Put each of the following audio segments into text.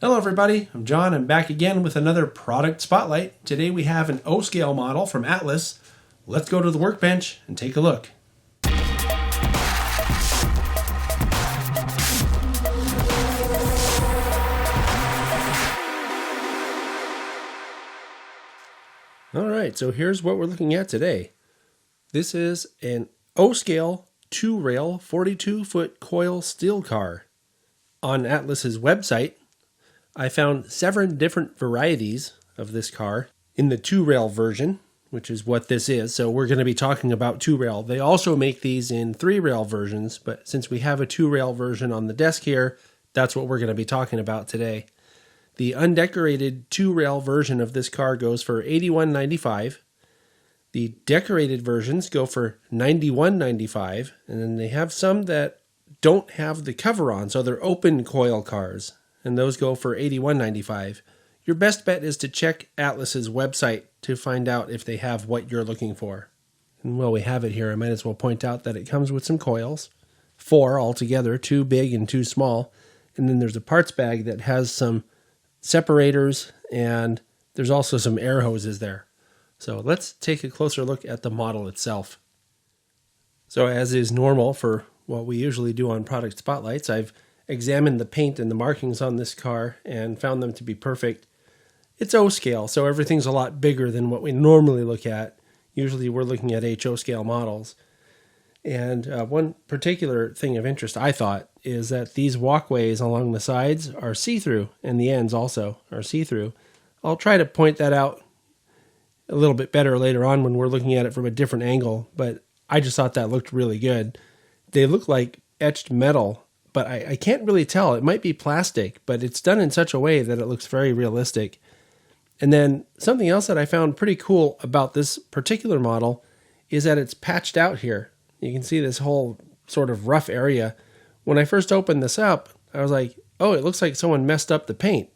Hello everybody, I'm John. I'm back again with another product spotlight. Today we have an O-scale model from Atlas. Let's go to the workbench and take a look. Alright, so here's what we're looking at today. This is an O-scale 2-rail 42-foot coil steel car. On Atlas's website, I found 7 different varieties of this car in the 2-rail version, which is what this is. So we're going to be talking about 2-rail. They also make these in 3-rail versions, but since we have a 2-rail version on the desk here, that's what we're going to be talking about today. The undecorated 2-rail version of this car goes for $81.95. The decorated versions go for $91.95, and then they have some that don't have the cover on, so they're open coil cars, and those go for $81.95. Your best bet is to check Atlas's website to find out if they have what you're looking for. And while we have it here, I might as well point out that it comes with some coils, 4 altogether, 2 big and 2 small, and then there's a parts bag that has some separators, and there's also some air hoses there. So let's take a closer look at the model itself. So as is normal for what we usually do on product spotlights, I've examined the paint and the markings on this car and found them to be perfect. It's O-scale, so everything's a lot bigger than what we normally look at. Usually we're looking at HO scale models. And one particular thing of interest, I thought, is that these walkways along the sides are see-through, and the ends also are see-through. I'll try to point that out a little bit better later on when we're looking at it from a different angle, but I just thought that looked really good. They look like etched metal, but I can't really tell. It might be plastic, but it's done in such a way that it looks very realistic. And then something else that I found pretty cool about this particular model is that it's patched out here. You can see this whole sort of rough area. When I first opened this up, I was like, oh, it looks like someone messed up the paint.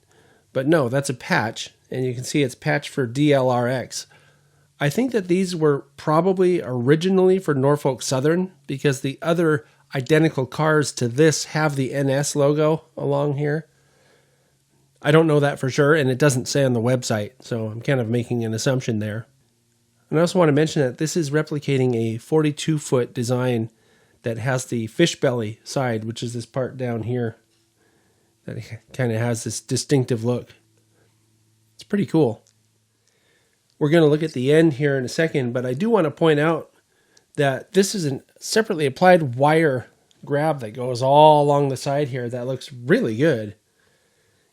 But no, that's a patch, and you can see it's patched for DLRX. I think that these were probably originally for Norfolk Southern because the other identical cars to this have the NS logo along here. I don't know that for sure, and it doesn't say on the website, so I'm kind of making an assumption there. And I also want to mention that this is replicating a 42-foot design that has the fish belly side, which is this part down here that kind of has this distinctive look. It's pretty cool. We're going to look at the end here in a second, but I do want to point out that this is a separately applied wire grab that goes all along the side here that looks really good.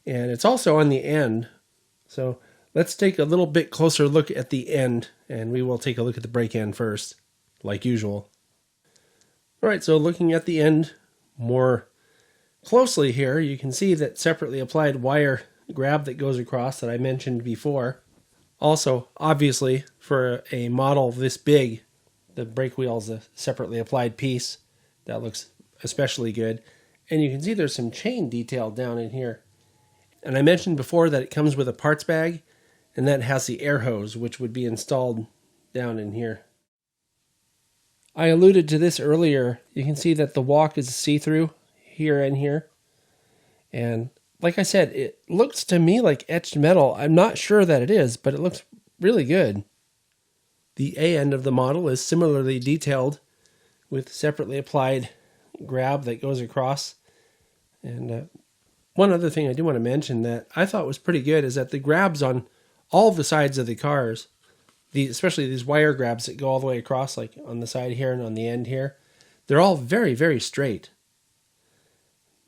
And it's also on the end. So let's take a little bit closer look at the end, and we will take a look at the brake end first, like usual. All right, so looking at the end more closely here, you can see that separately applied wire grab that goes across that I mentioned before. Also, obviously, for a model this big, the brake wheel is a separately applied piece. That looks especially good. And you can see there's some chain detail down in here. And I mentioned before that it comes with a parts bag, and that has the air hose, which would be installed down in here. I alluded to this earlier. You can see that the walk is see-through here and here. And like I said, it looks to me like etched metal. I'm not sure that it is, but it looks really good. The A end of the model is similarly detailed with separately applied grab that goes across. And one other thing I do want to mention that I thought was pretty good is that the grabs on all the sides of the cars, especially these wire grabs that go all the way across, like on the side here and on the end here, they're all very, very straight.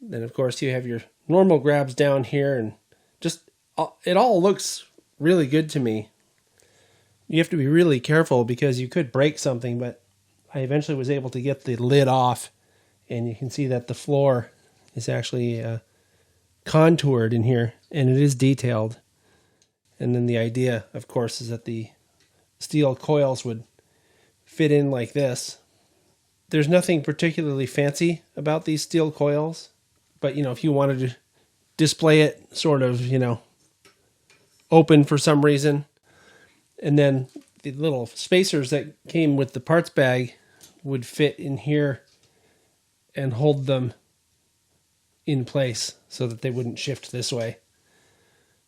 Then, of course, you have your normal grabs down here, and just it all looks really good to me. You have to be really careful because you could break something, but I eventually was able to get the lid off, and you can see that the floor is actually contoured in here, and it is detailed. And then the idea, of course, is that the steel coils would fit in like this. There's nothing particularly fancy about these steel coils, but, if you wanted to display it sort of, open for some reason, and then the little spacers that came with the parts bag would fit in here and hold them in place so that they wouldn't shift this way.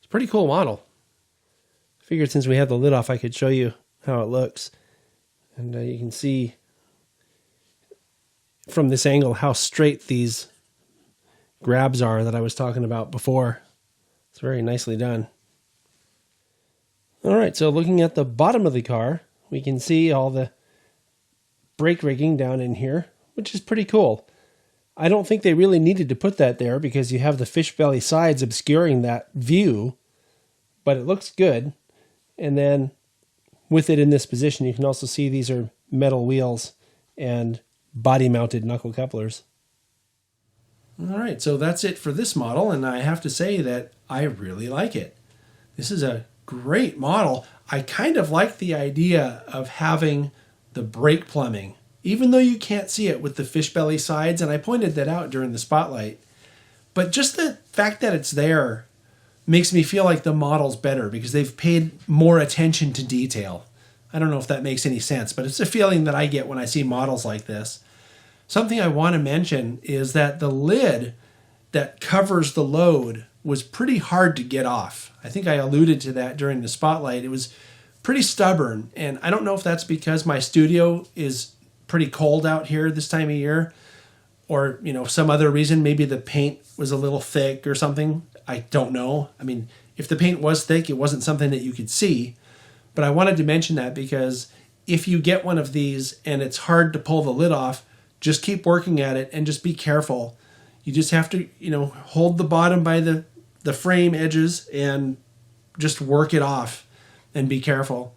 Pretty cool model. Figured since we have the lid off, I could show you how it looks. And you can see from this angle how straight these grabs are that I was talking about before. It's very nicely done. All right, so looking at the bottom of the car, we can see all the brake rigging down in here, which is pretty cool. I don't think they really needed to put that there because you have the fish belly sides obscuring that view, but it looks good. And then with it in this position, you can also see these are metal wheels and body-mounted knuckle couplers. All right, so that's it for this model, and I have to say that I really like it. This is a great model. I kind of like the idea of having the brake plumbing, even though you can't see it with the fish belly sides, and I pointed that out during the spotlight. But just the fact that it's there makes me feel like the model's better because they've paid more attention to detail. I don't know if that makes any sense, but it's a feeling that I get when I see models like this. Something I want to mention is that the lid that covers the load was pretty hard to get off. I think I alluded to that during the spotlight. It was pretty stubborn, and I don't know if that's because my studio is pretty cold out here this time of year, or some other reason. Maybe the paint was a little thick or something. I don't know. I mean, if the paint was thick, it wasn't something that you could see. But I wanted to mention that because if you get one of these and it's hard to pull the lid off, just keep working at it and just be careful. You just have to, hold the bottom by the frame edges and just work it off and be careful.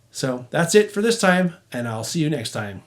So that's it for this time, and I'll see you next time.